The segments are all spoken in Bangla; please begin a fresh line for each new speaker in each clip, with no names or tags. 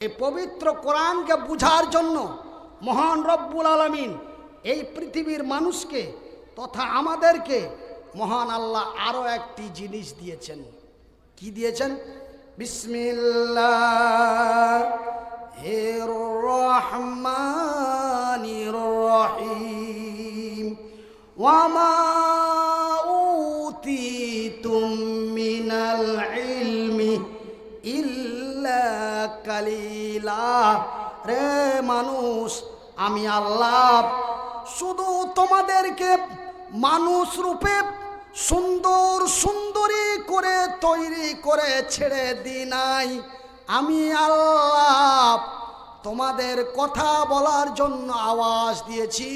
এই পবিত্র কোরআনকে বুঝার জন্য মহান রব্বুল আলামিন এই পৃথিবীর মানুষকে তথা আমাদেরকে মহান আল্লাহ আরো একটি জিনিস দিয়েছেন। কি দিয়েছেন? বিসমিল্লাহির রহমানির রহিম। ওয়া মা উতিতুম মিনাল ইলমি ইল্লা কালিলা। রে মানুষ, আমি আল্লাহ শুধু তোমাদেরকে মানুষ রূপে সুন্দর সুন্দরী করে তৈরি করে ছেড়ে দিই নাই। আমি আল্লাহ তোমাদের কথা বলার জন্য আওয়াজ দিয়েছি,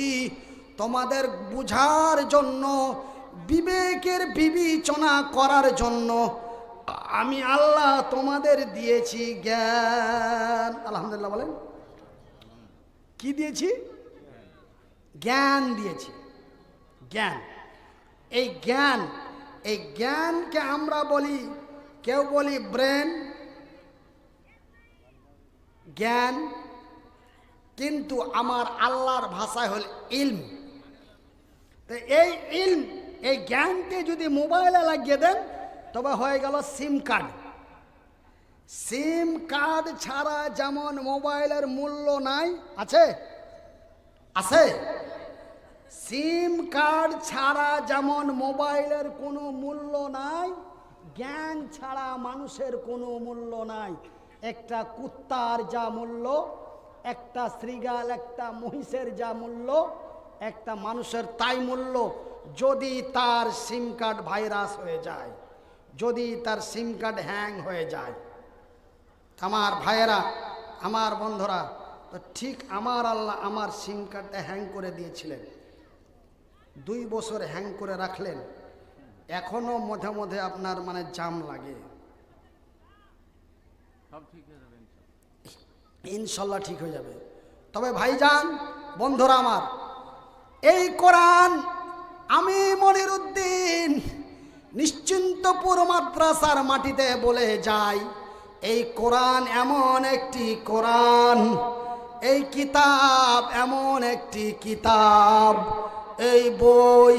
তোমাদের বুঝার জন্য, বিবেকের বিবেচনা করার জন্য আমি আল্লাহ তোমাদের দিয়েছি জ্ঞান। আলহামদুলিল্লাহ বলেন। কি দিয়েছি? জ্ঞান দিয়েছি। জ্ঞান, এই জ্ঞান, এই জ্ঞানকে আমরা বলি, কেউ বলি ব্রেন, জ্ঞান, কিন্তু আমার আল্লাহর ভাষায় হল ইলম। তো এই ইলম, এই জ্ঞানকে যদি মোবাইলে লাগিয়ে দেন তবে হয়ে গেল সিম কার্ড। সিম কার্ড ছাড়া যেমন মোবাইলের মূল্য নাই, আছে? আছে? সিম কার্ড ছাড়া যেমন মোবাইলের কোনো মূল্য নাই, জ্ঞান ছাড়া মানুষের কোনো মূল্য নাই। একটা কুত্তার যা মূল্য, একটা শ্রীগাল, একটা মহিষের যা মূল্য, একটা মানুষের তাই মূল্য যদি তার সিম কার্ড ভাইরাস হয়ে যায়, যদি তার সিম কার্ড হ্যাং হয়ে যায়। আমার ভাইয়েরা, আমার বন্ধুরা, তো ঠিক আমার আল্লাহ আমার সিম কার্ডটা হ্যাং করে দিয়েছিলেন, 2 বছর হ্যাং করে রাখলেন। এখনো মধ্যে মধ্যে আপনার জাম লাগে। ইনশাল্লাহ ঠিক হয়ে যাবে। তবে ভাইজান, বন্ধুরা আমার, এই কোরআন আমি মনিরউদ্দিন নিশ্চিন্তপুর মাদ্রাসার মাটিতে বলে যাই, এই কোরআন এমন একটি কোরআন, এই কিতাব এমন একটি কিতাব, এই বই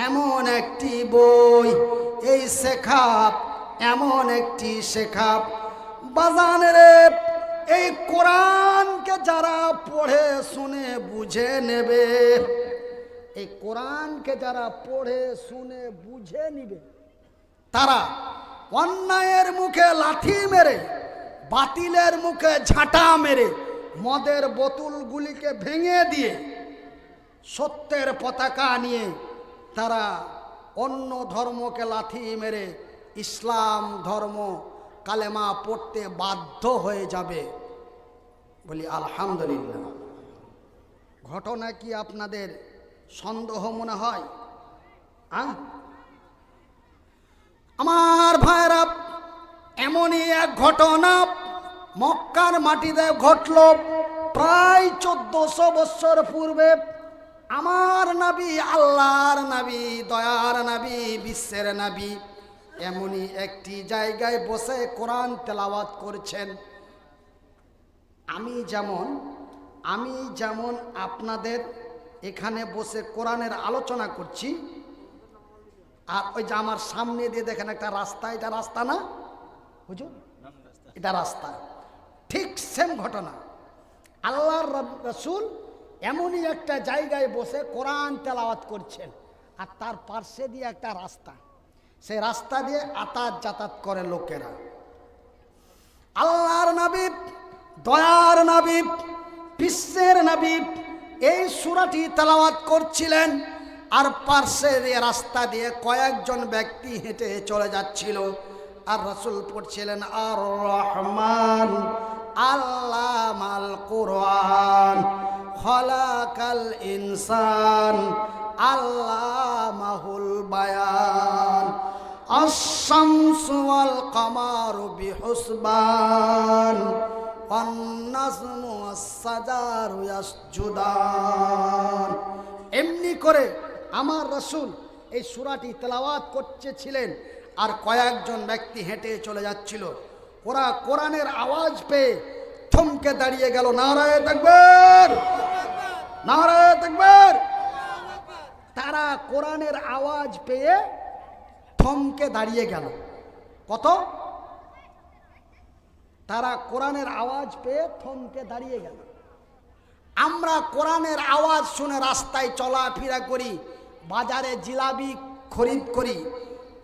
এমন একটি বই, এই শেখাব এমন একটি শেখাব। বাজানেরে, এই কোরআনকে যারা পড়ে শুনে বুঝে নেবে, এই কোরআনকে যারা পড়ে শুনে বুঝে নিবে, তারা অন্যায়ের মুখে লাথি মেরে, বাতিলের মুখে ঝাঁটা মেরে, মদের বোতলগুলিকে ভেঙে দিয়ে, সত্যের পতাকা নিয়ে তারা অন্য ধর্মকে লাথি মেরে ইসলাম ধর্ম কালেমা পড়তে বাধ্য হয়ে যাবে। বলি আলহামদুলিল্লাহ। ঘটনা কি আপনাদের সন্দেহ মনে হয়? আমার ভাইরা, এমনই এক ঘটনা মক্কার মাটিতে ঘটল প্রায় 1400 বছর পূর্বে। আমার নবী, আল্লাহর নবী, দয়ার নবী, বিশ্বের নবী এমনই একটি জায়গায় বসে কোরআন তেলাওয়াত করছেন। আমি যেমন আপনাদের এখানে বসে কোরআনের আলোচনা করছি, আর ওই যে আমার সামনে দিয়ে দেখেন একটা রাস্তা, এটা রাস্তা না বুঝুন, এটা রাস্তা। ঠিক সেম ঘটনা। আল্লাহর রাসূল এমনই একটা জায়গায় বসে কোরআন তেলাওয়াত করছেন, আর তার পার্শ্বে দিয়ে একটা রাস্তা, সেই রাস্তা দিয়ে যাতায়াত করে লোকেরা। আল্লাহর নবী, দয়ার নবী, বিশ্বের নবী এই সূরাটি তেলাওয়াত করছিলেন, আর পার্শ্বে দিয়ে রাস্তা দিয়ে কয়েকজন ব্যক্তি হেঁটে চলে যাচ্ছিল, আর রাসূল পড়ছিলেন আর রহমান আল্লামাল কুরআন খলাকাল ইনসান আল্লামাহুল বায়ান আশ-শামসু ওয়াল কামারু বিহুসবান ওয়ান নাজমু ওয়াস-শাজারু ইয়াসজুদান। এমনি করে আমার রাসূল এই সূরাটি তেলাওয়াত করতেছিলেন, আর কয়েকজন ব্যক্তি হেঁটে চলে যাচ্ছিল। ওরা কোরআনের আওয়াজ পেয়ে থমকে দাঁড়িয়ে গেল। নারায়ে তাকবীর, নারায়ে তাকবীর। তারা কোরআনের আওয়াজ পেয়ে থমকে দাঁড়িয়ে গেল। কত? তারা কোরআনের আওয়াজ পেয়ে থমকে দাঁড়িয়ে গেল। আমরা কোরআনের আওয়াজ শুনে রাস্তায় চলাফেরা করি, বাজারে জিলাপি খরিদ করি,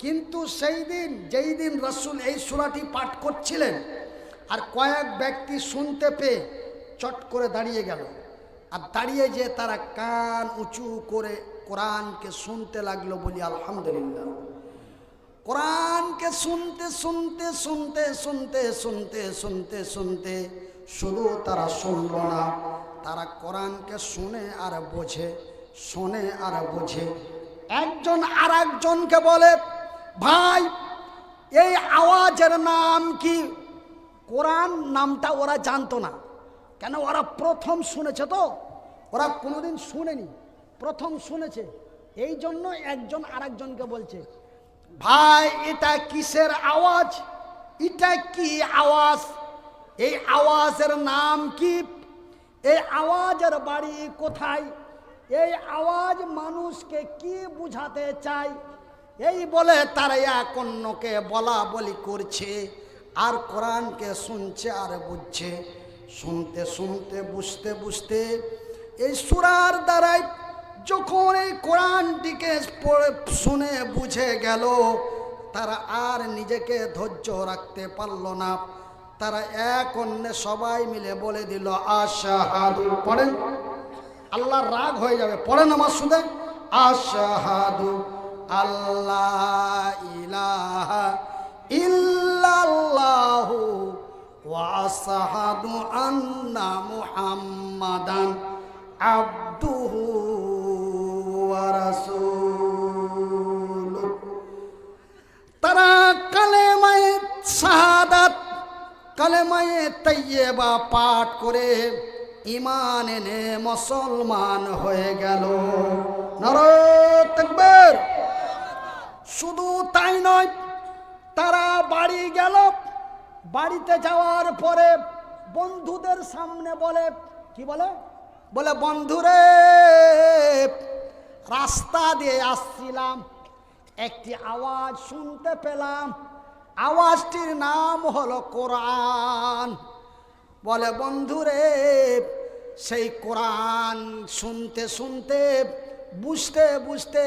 কিন্তু সেই দিন যেই দিন রাসূল এই সূরাটি পাঠ করছিলেন আর কয়েক ব্যক্তি শুনতে পেয়ে চট করে দাঁড়িয়ে গেল, আর দাঁড়িয়ে যে তারা কান উঁচু করে কোরআনকে শুনতে লাগলো। বলি আলহামদুলিল্লাহ। কোরআনকে শুনতে শুনতে শুনতে শুনতে শুনতে শুনতে শুনতে শুধু তারা শুনল না, তারা কোরআনকে শুনে আর বোঝে, শোনে আর বোঝে। একজন আর একজনকে বলে, ভাই এই আওয়াজের নাম কি? কোরআন নামটা ওরা জানতো না, কেন ওরা প্রথম শুনেছে, তো ওরা কোনোদিন শুনেনি, প্রথম শুনেছে। এই জন্য একজন আর একজনকে বলছে, ভাই এটা কিসের আওয়াজ? এটা কি আওয়াজ? এই আওয়াজের নাম কি? এই আওয়াজের বাড়ি কোথায়? এই আওয়াজ মানুষকে কি বুঝাতে চায়? এই বলে তারা এক অন্যকে বলা বলি করছে আর কোরআনকে শুনছে আর বুঝছে। শুনতে শুনতে বুঝতে বুঝতে এই সূরার দ্বারাই যখন এই কোরআনটিকে শুনে বুঝে গেল, তারা আর নিজেকে ধৈর্য রাখতে পারল না। তারা এক অন্যে সবাই মিলে বলে দিল আশহাদু। পড়েন, আল্লাহর রাগ হয়ে যাবে। পড়েন আমার শুনে, আশহাদু আল্লাহ ইলাহা ইল্লাল্লাহু ওয়া আশহাদু আন্না মুহাম্মাদান আবদুহু ওয়া রাসূলুহু। তারা কালেমায়ে শাহাদাত, কালেমায়ে তাইয়্যিবা পাঠ করে ঈমান এনে মুসলমান হয়ে গেল। নারায়ে তাকবীর। শুধু তাই নয়, তারা বাড়ি গেল। বাড়িতে যাওয়ার পরে বন্ধুদের সামনে বলে, কি বলে? বলে, বন্ধুরে রাস্তা দিয়ে আসছিলাম, একটি আওয়াজ শুনতে পেলাম, আওয়াজটির নাম হলো কোরআন। বলে, বন্ধুরে সেই কোরআন শুনতে শুনতে বুঝতে বুঝতে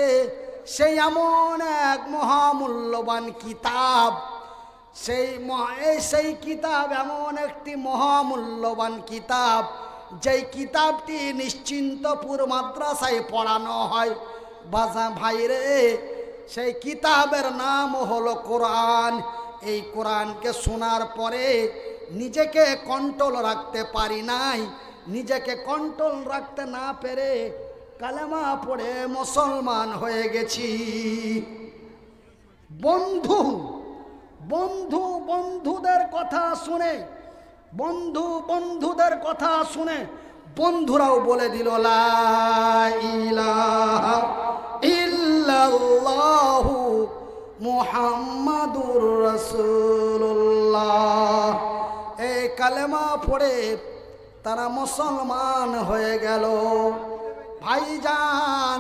সেই এমন এক মহামূল্যবান কিতাব, সেই কিতাব এমন একটি মহামূল্যবান কিতাব, যেই কিতাবটি নিশ্চিন্তপুর মাদ্রাসায় পড়ানো হয়। বাজা ভাইরে, সেই কিতাবের নাম হলো কোরআন। এই কোরআনকে শোনার পরে নিজেকে কন্ট্রোল রাখতে পারি নাই, নিজেকে কন্ট্রোল রাখতে না পেরে কালেমা পড়ে মুসলমান হয়ে গেছি। বন্ধু বন্ধু বন্ধুদের কথা শুনে, বন্ধু বন্ধুদের কথা শুনে বন্ধুরাও বলে দিল লা ইলাহা ইল্লাল্লাহু মুহাম্মাদুর রাসূলুল্লাহ। এই কালেমা পড়ে তারা মুসলমান হয়ে গেল। ভাইজান,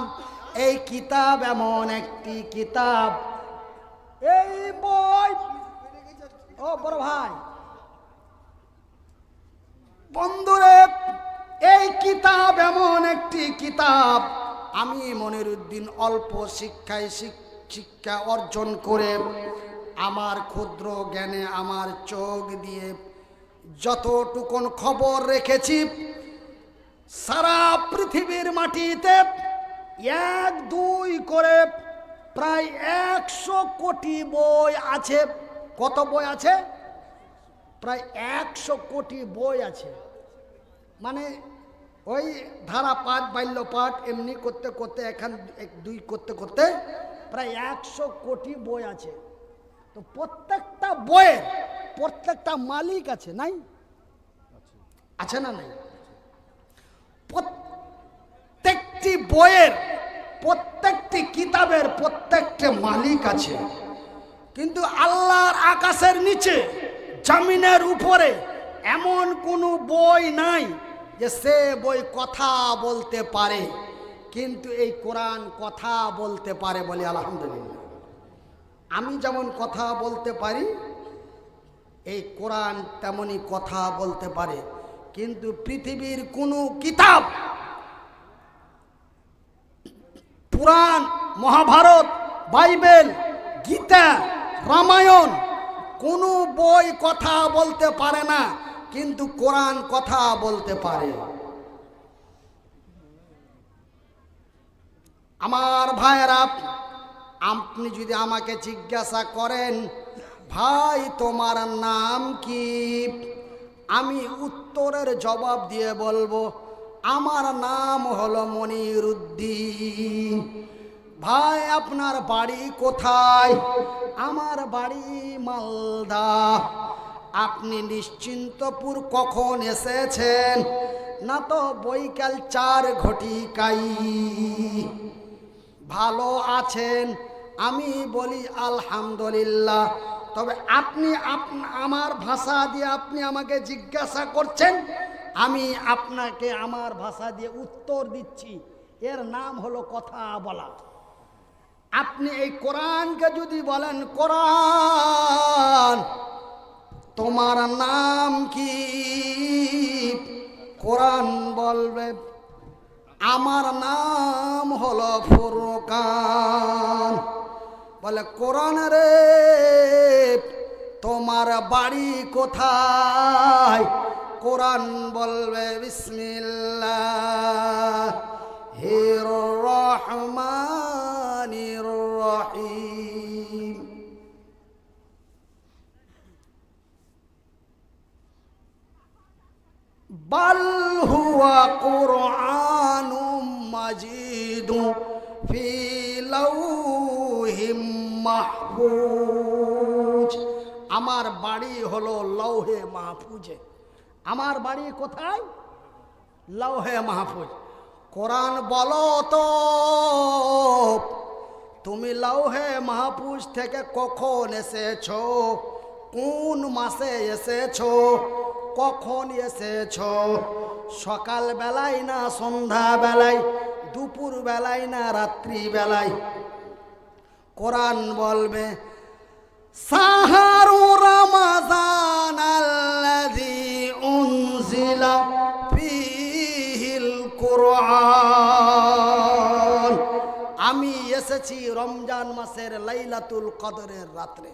এই কিতাব এমন একটি কিতাব, এই বই, ও বড় ভাই, বন্ধুরে এই কিতাব এমন একটি কিতাব, আমি মনিরউদ্দিন অল্প শিক্ষা অর্জন করে আমার ক্ষুদ্র জ্ঞানে আমার চোখ দিয়ে যতটুকুন খবর রেখেছি, সারা পৃথিবীর মাটিতে 1-2 করে প্রায় 100 কোটি বই আছে। কত বই আছে? প্রায় 100 কোটি বই আছে। মানে ওই ধারা পাঠ, বাল্য পাঠ এমনি করতে করতে 1-2 করতে করতে প্রায় 100 কোটি বই আছে। তো প্রত্যেকটা বইয়ের প্রত্যেকটা মালিক আছে, নাই? আছে না নাই? প্রত্যেকটি বইয়ের, প্রত্যেকটি কিতাবের প্রত্যেকটা মালিক আছে। কিন্তু আল্লাহর আকাশের নিচে, জমিনের উপরে এমন কোনো বই নাই যে সে বই কথা বলতে পারে, কিন্তু এই কোরআন কথা বলতে পারে, বলি আলহামদুলিল্লাহ। আমি যেমন কথা বলতে পারি, এই কোরআন তেমনই কথা বলতে পারে। কিন্তু পৃথিবীর কোনো কিতাব, পুরাণ, মহাভারত, বাইবেল, গীতা, রামায়ণ, কোনো বই কথা বলতে পারে না, কিন্তু কোরআন কথা বলতে পারে। আমার ভাইয়েরা, আপনি যদি আমাকে জিজ্ঞাসা করেন, ভাই তোমার নাম কি, আমি উত্তরের জবাব দিয়ে বলবো, আমার নাম হলো মনিরুদ্দিন। ভাই আপনার বাড়ি কোথায়? আমার বাড়ি মালদা। আপনি নিশ্চিন্তপুর কখন এসেছেন? না তো বৈকাল 4 ঘটিকাই। ভালো আছেন? আমি বলি আলহামদুলিল্লাহ। তবে আপনি আমার ভাষা দিয়ে আপনি আমাকে জিজ্ঞাসা করছেন, আমি আপনাকে আমার ভাষা দিয়ে উত্তর দিচ্ছি। এর নাম হলো কথা বলা। আপনি এই কোরআনকে যদি বলেন, কোরআন তোমার নাম কি, কোরআন বলবে আমার নাম হলো ফুরকান। বলে কোরআন রে তোমার বাড়ি কোথায়? কোরআন বলবে বিসমিল্লাহির রহমানির রহিম। বাল হুয়া কুরআনুম মাজিদুন ফি লাউহিম মাহফুজ। আমার বাড়ি হলো লৌহে মাহফুজে। আমার বাড়ি কোথায়? লৌহে মাহফুজ। কোরআন বলো তো, তুমি লৌহে মাহফুজ থেকে কখন এসেছো? কোন মাসে এসেছো? কখন এসেছো? সকাল বেলায় না সন্ধ্যা বেলায়? দুপুর বেলায় না রাত্রি বেলায়? কোরআন বলবে শাহরু রমাযান আল্লাযী উনজিলা ফীহিল কুরআন। আমি এসেছি রমজান মাসের লাইলাতুল কদরের রাত্রে।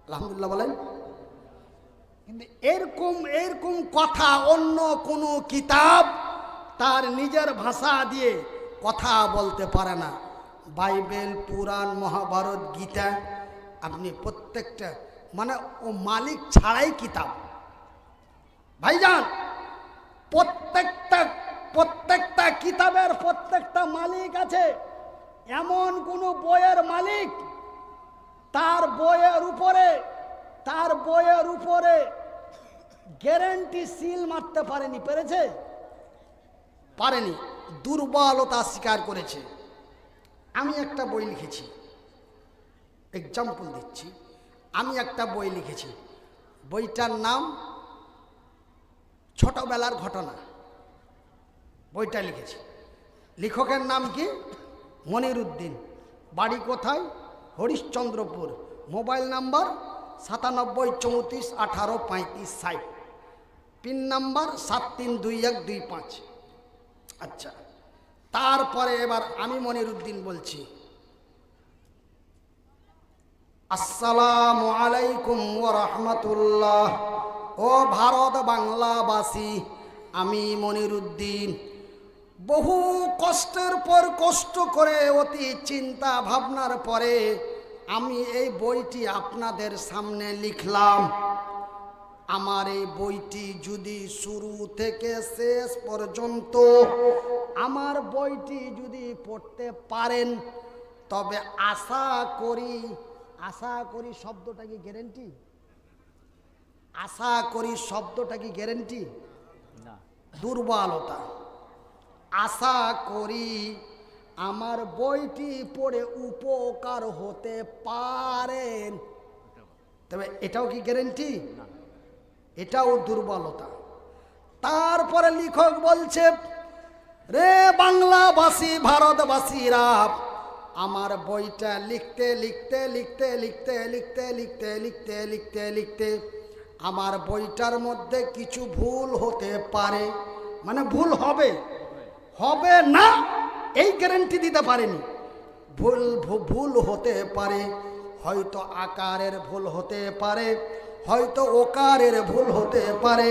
আলহামদুলিল্লাহ বলেন। কিন্তু এরকম কথা অন্য কোনো কিতাব তার নিজের ভাষা দিয়ে কথা বলতে পারে না। বাইবেল, পুরাণ, মহাভারত, গীতা, আপনি প্রত্যেকটা মানে ও মালিক ছাড়াই কিতাব। ভাইজান, প্রত্যেকটা কিতাবের প্রত্যেকটা মালিক আছে। এমন কোন বইয়ের মালিক তার বইয়ের উপরে গ্যারান্টি সিল মারতে পারেনি। পেরেছে? পারেনি। দুর্বলতা স্বীকার করেছে। আমি একটা বই লিখেছি, এক্সাম্পল দিচ্ছি। আমি একটা বই লিখেছি, বইটার নাম ছোটবেলার ঘটনা। বইটা লিখেছি, লেখকের নাম কি? মনিরুদ্দিন। বাড়ি কোথায়? Harishchandrapur. Mobile number 9734183560। Pin number 732125। আচ্ছা, তারপরে এবার আমি মনিরুদ্দিন বলছি। আসসালামু আলাইকুম ওয়া রাহমাতুল্লাহ। ও ভারত বাংলাবাসী, আমি মনিরুদ্দিন বহু কষ্টের পর কষ্ট করে, অতি চিন্তা ভাবনার পরে আমি এই বইটি আপনাদের সামনে লিখলাম। আমার এই বইটি যদি শুরু থেকে শেষ পর্যন্ত আমার বইটি যদি পড়তে পারেন, তবে আশা করি শব্দটা কি গ্যারেন্টি? আশা করি শব্দটা কি গ্যারেন্টি? না, দুর্বলতা। আশা করি আমার বইটি পড়ে উপকার হতে পারেন। তবে এটাও কি গ্যারেন্টি? এটাও দুর্বলতা। তারপরে লেখক বলছে, রে বাংলাভাষী ভারতবাসীরা, আমার বইটা লিখতে লিখতে লিখতে লিখতে লিখতে লিখতে লিখতে লিখতে লিখতে আমার বইটার মধ্যে কিছু ভুল হতে পারে, মানে ভুল হবে, হবে না এই গ্যারান্টি দিতে পারেনি। ভুল হতে পারে, হয়তো আকারের ভুল হতে পারে, হয়তো ওকারের ভুল হতে পারে,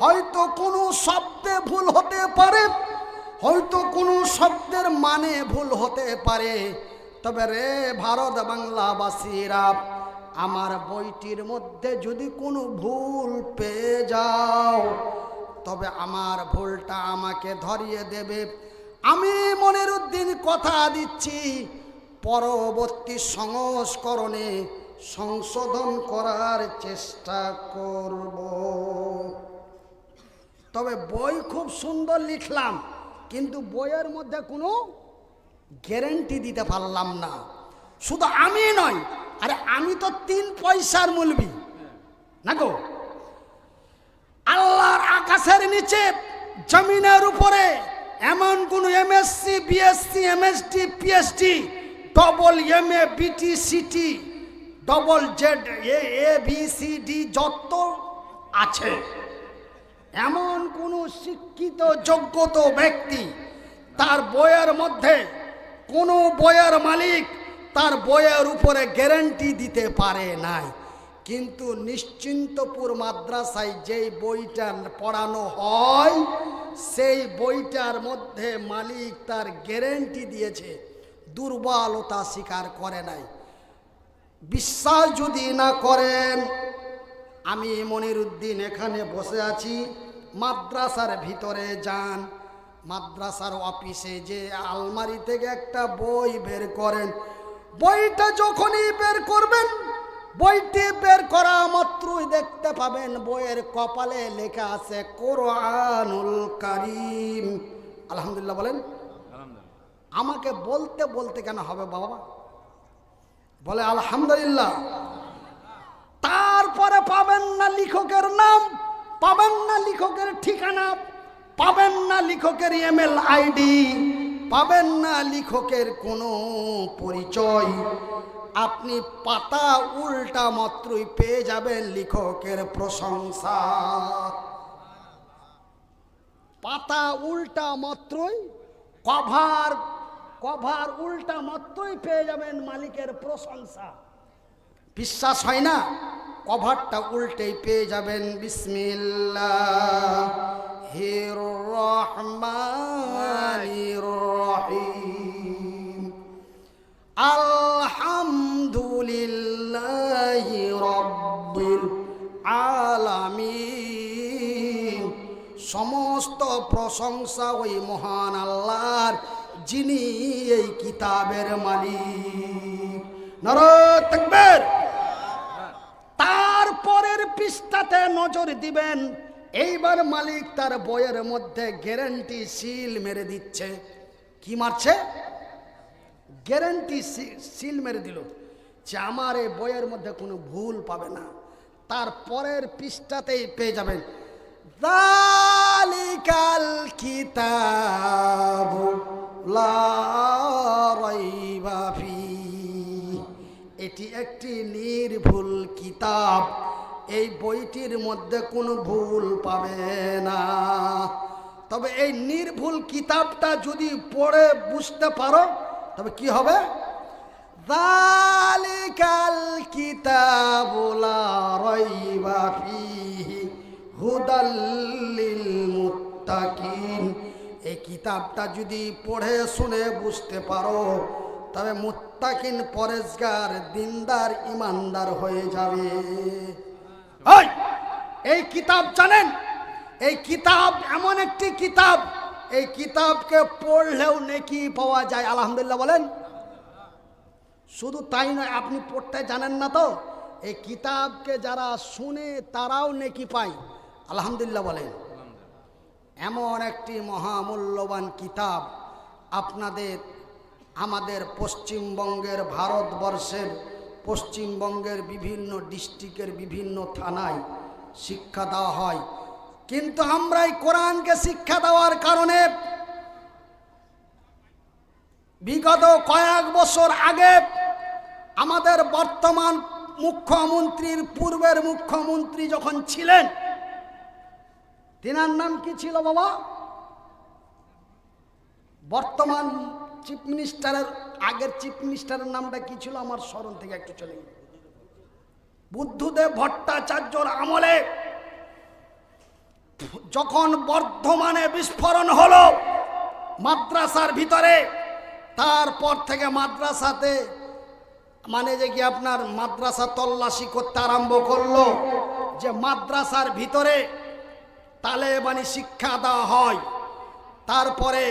হয়তো কোনো শব্দে ভুল হতে পারে, হয়তো কোনো শব্দের মানে ভুল হতে পারে। তবে রে ভারত বাংলাবাসীরা, আমার বইটির মধ্যে যদি কোনো ভুল পেয়ে যাও, তবে আমার ভুলটা আমাকে ধরিয়ে দেবে। আমি মনিরুদ্দিন কথা দিচ্ছি, পরবর্তী সংস্করণে সংশোধন করার চেষ্টা করব। তবে বই খুব সুন্দর লিখলাম, কিন্তু বইয়ের মধ্যে কোনো গ্যারান্টি দিতে পারলাম না। শুধু আমি নয়, আরে আমি তো 3 পয়সার মূলবি না গো। আল্লাহর আকাশের নিচে জমিনের উপরে এমন কোন MSc, BSc, MSD, PhD, double MA, BT, CT, double Z, A B C D যত আছে, এমন কোন শিক্ষিত যোগ্যত ব্যক্তি তার বইয়ের মধ্যে, কোন বইয়ের মালিক তার বইয়ের উপরে গ্যারান্টি দিতে পারে নাই। কিন্তু নিশ্চিন্তপুর মাদ্রাসায় যেই বইটা পড়ানো হয়, সেই বইটার মধ্যে মালিক তার গ্যারান্টি দিয়েছে, দুর্বলতা স্বীকার করে নাই। বিশ্বাস যদি না করেন, আমি মনিরুদ্দিন এখানে বসে আছি, মাদ্রাসার ভিতরে যান, মাদ্রাসার অফিসে যে আলমারি থেকে একটা বই বের করেন, বইটা যখনই বের করবেন, বইটি বের করা মাত্রই দেখতে পাবেন বইয়ের কপালে লেখা আছে কোরআনুল কারীম। আলহামদুলিল্লাহ বলেন। আমাকে বলতে বলতে কেন হবে বাবা, বলে আলহামদুলিল্লাহ। তারপরে পাবেন না লেখকের নাম, পাবেন না লেখকের ঠিকানা, পাবেন না লেখকের ইমেল আইডি, পাবেন না লেখকের কোনো পরিচয়। আপনি পাতা উল্টা মাত্রই পেয়ে যাবেন লেখকের প্রশংসা। পাতা উল্টা মাত্রই, কভার উল্টা মাত্রই পেয়ে যাবেন মালিকের প্রশংসা। বিশ্বাস হয় না? কভারটা উল্টেই পেয়ে যাবেন। বিসমিল্লাহির রহমানির রহিম, আলহামদুলিল্লাহি রাব্বিল আলামিন। সমস্ত প্রশংসা ওই মহান আল্লাহর, যিনি এই কিতাবের মালিক। নারায়ে তাকবীর। তারপরের পৃষ্ঠাতে নজর দিবেন, এইবার মালিক তার বইয়ের মধ্যে গ্যারান্টি সিল মেরে দিচ্ছে। কি মারছে? গ্যারান্টি সিল মেরে দিল যে আমার এই বইয়ের মধ্যে কোনো ভুল পাবে না। তারপরের পৃষ্ঠাতেই পেয়ে যাবেন যালিকাল কিতাবু লা রাইবা ফিহি। এটি একটি নির্ভুল কিতাব, এই বইটির মধ্যে কোনো ভুল পাবে না। তবে এই নির্ভুল কিতাবটা যদি পড়ে বুঝতে পারো, তবে কি হবে? যালিকাল কিতাবু লা রাইবা ফিহি হুদাল লিল মুত্তাকিন। এই কিতাবটা যদি পড়ে শুনে বুঝতে পারো, তবে মুত্তাকিন, পরেজগার, দিনদার, ইমানদার হয়ে যাবে। এই কিতাব জানেন, এই কিতাব এমন একটি কিতাব, এই কিতাবকে পড়লেও নেকি পাওয়া যায়। আলহামদুলিল্লাহ বলেন। শুধু তাই নয়, আপনি পড়তে জানেন না তো, এই কিতাবকে যারা শুনে তারাও নেকি পায়। আলহামদুলিল্লাহ বলেন। এমন একটি মহামূল্যবান কিতাব আপনাদের, আমাদের পশ্চিমবঙ্গের, ভারতবর্ষের পশ্চিমবঙ্গের বিভিন্ন ডিস্ট্রিক্টের বিভিন্ন থানায় শিক্ষা দেওয়া হয়। কিন্তু আমরা এই কোরআনকে শিক্ষা দেওয়ার কারণে বিগত কয়েক বছর আগে আমাদের বর্তমান মুখ্যমন্ত্রীর পূর্বের মুখ্যমন্ত্রী যখন ছিলেন, তিনার নাম কি ছিল বাবা? বর্তমান চিফ মিনিস্টারের আগের চিফ মিনিস্টারের নামটা কি ছিল? আমার স্মরণ থেকে একটু চলে গেল। বুদ্ধদেব ভট্টাচার্যর আমলে যখন বর্ধমানে বিস্ফোরণ হলো মাদ্রাসার ভিতরে, তারপর থেকে মাদ্রাসাতে মানে যে কি আপনার মাদ্রাসা তল্লাশি করতে আরম্ভ করলো, যে মাদ্রাসার ভিতরে তালেবানি শিক্ষা দেওয়া হয়। তারপরে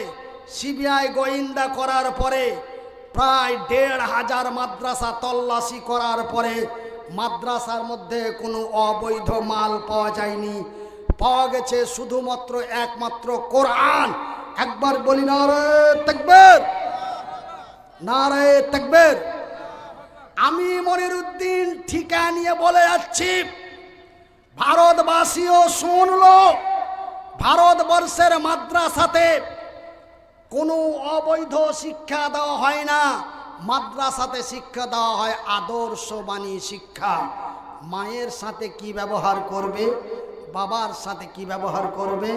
সিবিআই গোয়েন্দা করার পরে প্রায় ১৫০০ মাদ্রাসা তল্লাশি করার পরে মাদ্রাসার মধ্যে কোনো অবৈধ মাল পাওয়া যায়নি। পাওয়া গেছে শুধুমাত্র একমাত্র কোরআন। একবার বলি নারে তাকবীর, নারে তাকবীর। আমি মনিরুদ্দিন ঠিকা নিয়ে বলে যাচ্ছি, ভারতবাসীও শুনলো, ভারতবর্ষের মাদ্রাসাতে কোনো অবৈধ শিক্ষা দেওয়া হয় না। মাদ্রাসাতে শিক্ষা দেওয়া হয় আদর্শবাণী শিক্ষা। মায়ের সাথে কি ব্যবহার করবে, বাবার সাথে কি ব্যবহার করবে,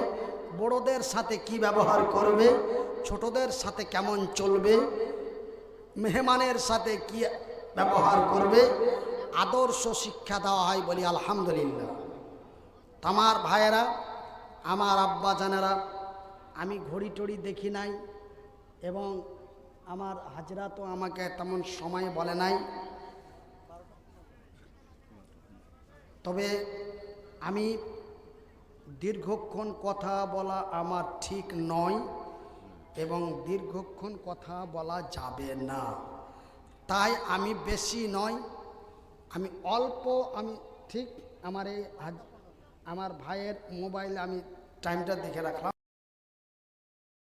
বড়দের সাথে কি ব্যবহার করবে, ছোটদের সাথে কেমন চলবে, মেহমানের সাথে কি ব্যবহার করবে, আদর্শ শিক্ষা দেওয়া হয়। বলি আলহামদুলিল্লাহ। আমার ভাইয়েরা, আমার আব্বা জানেরা, আমি ঘড়ি টড়ি দেখি নাই এবং আমার হাজরা তো আমাকে তেমন সময় বলে নাই। তবে আমি দীর্ঘক্ষণ কথা বলা আমার ঠিক নয় এবং দীর্ঘক্ষণ কথা বলা যাবে না। তাই আমি বেশি নয়, আমি অল্প, আমি ঠিক আমার ভাইয়ের মোবাইলে আমি টাইমটা দেখে রাখলাম।